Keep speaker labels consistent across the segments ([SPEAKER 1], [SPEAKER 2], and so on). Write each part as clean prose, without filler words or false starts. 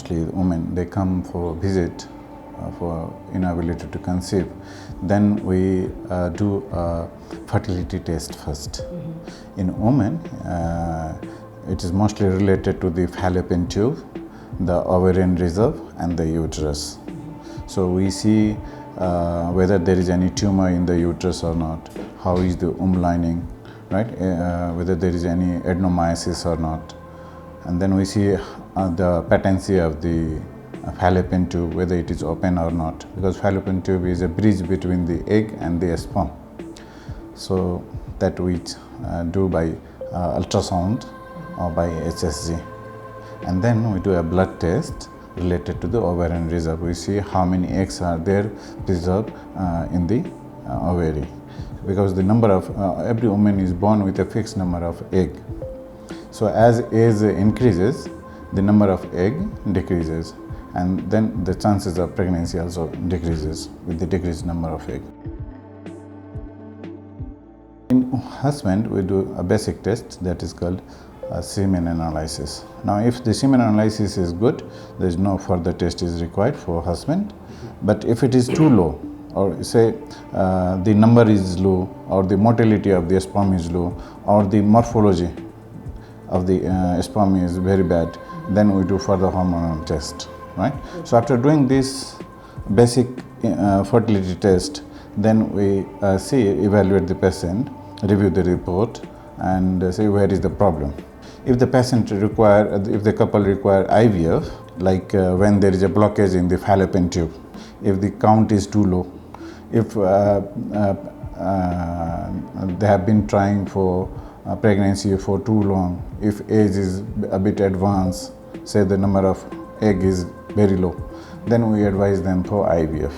[SPEAKER 1] mostly women, they come for a visit for inability to conceive. Then we do a fertility test first. In women, it is mostly related to the fallopian tube, the ovarian reserve, and the uterus. So we see whether there is any tumor in the uterus or not, how is the womb lining, right? Whether there is any adenomyosis or not. And then we see the patency of the fallopian tube, whether it is open or not, because fallopian tube is a bridge between the egg and the sperm. So that we do by ultrasound or by HSG. And then we do a blood test related to the ovarian reserve. We see how many eggs are there preserved in the ovary, because the number of every woman is born with a fixed number of egg. So as age increases, the number of egg decreases, and then the chances of pregnancy also decreases with the decreased number of egg. In husband, we do a basic test that is called semen analysis. Now, if the semen analysis is good, there is no further test is required for husband. But if it is too low, or say the number is low, or the motility of the sperm is low, or the morphology of the sperm is very bad, then we do further hormonal test, right? So after doing this basic fertility test, then we evaluate the patient, review the report, and say where is the problem. If the if the couple require IVF, like when there is a blockage in the fallopian tube, if the count is too low, if they have been trying for pregnancy for too long, if age is a bit advanced, say the number of egg is very low, then we advise them for IVF.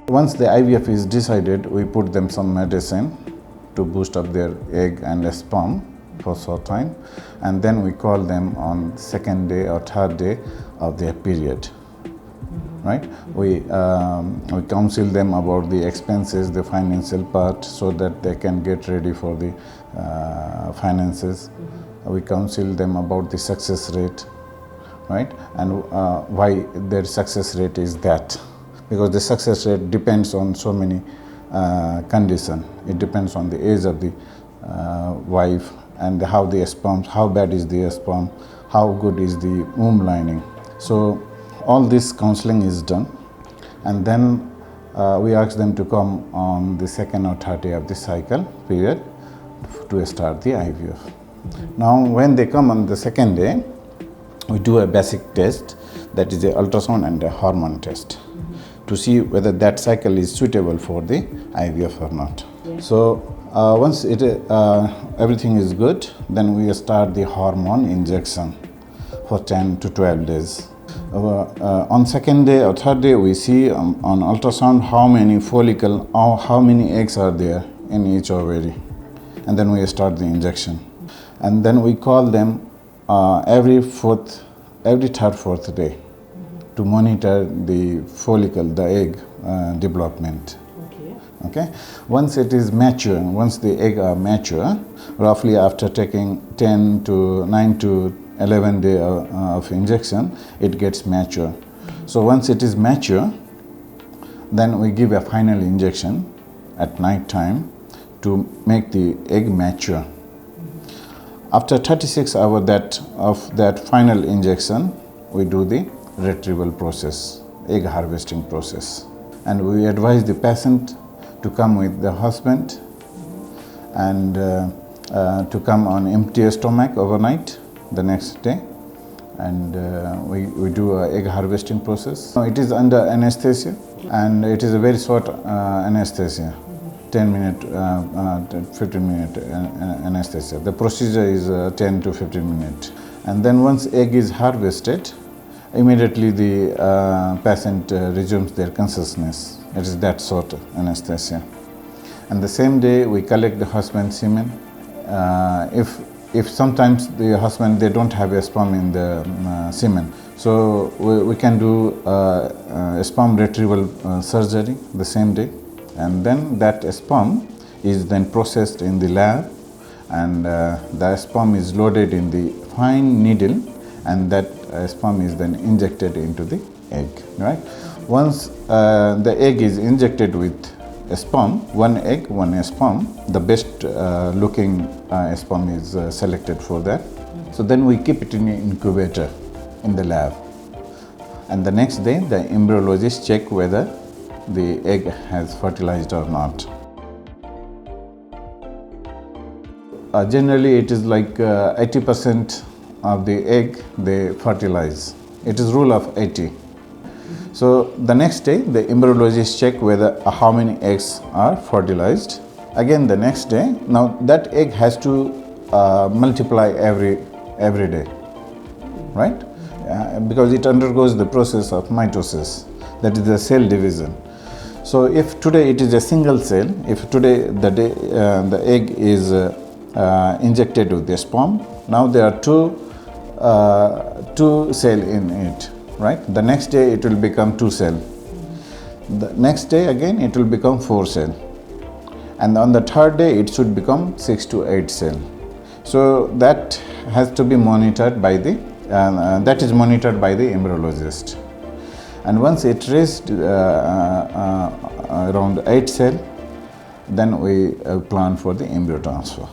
[SPEAKER 1] Once the IVF is decided, we put them some medicine to boost up their egg and sperm for short time, and then we call them on second day or third day of their period. Right? We counsel them about the expenses, the financial part, so that they can get ready for the finances. We counsel them about the success rate, right? And why their success rate is that. Because the success rate depends on so many conditions. It depends on the age of the wife and how the sperm, how bad is the sperm, how good is the womb lining. So all this counseling is done, and then we ask them to come on the second or third day of the cycle period to start the IVF. Now when they come on the second day, we do a basic test, that is the ultrasound and a hormone test, to see whether that cycle is suitable for the IVF or not. So once everything is good, then we start the hormone injection for 10 to 12 days. On second day or third day, we see on ultrasound how many follicles or how many eggs are there in each ovary, and then we start the injection. And then we call them every third, fourth day to monitor the follicle, the egg development. Okay. Once it is mature, once the egg are mature, roughly after taking 9 to 11 days of injection, it gets mature. So once it is mature, then we give a final injection at night time to make the egg mature. After 36 hours of that final injection, we do the retrieval process, egg harvesting process. And we advise the patient to come with the husband and to come on empty stomach overnight the next day, and we do an egg harvesting process. It is under anesthesia, and it is a very short anesthesia, 10-minute, 15-minute anesthesia. The procedure is 10 to 15 minutes. And then once egg is harvested, immediately the patient resumes their consciousness. It is that sort of anesthesia. And the same day we collect the husband's semen. If sometimes the husband, they don't have a sperm in the semen, so we can do a sperm retrieval surgery the same day, and then that sperm is then processed in the lab, and the sperm is loaded in the fine needle, and that sperm is then injected into the egg, right? Once the egg is injected with a sperm, one egg, one sperm, the best looking sperm is selected for that. So then we keep it in an incubator in the lab. And the next day, the embryologist check whether the egg has fertilized or not. Generally, it is like 80% of the egg they fertilize. It is rule of 80. So the next day, the embryologist check whether how many eggs are fertilized. Again, the next day, now that egg has to multiply every day, right? Because it undergoes the process of mitosis, that is the cell division. So if today it is a single cell, if today the egg is injected with the sperm, now there are two cells in it, right? The next day it will become 2 cells. The next day again it will become 4 cells, and on the third day it should become 6 to 8 cells. So that has to be monitored by the embryologist. And once it reached around 8 cells, then we plan for the embryo transfer.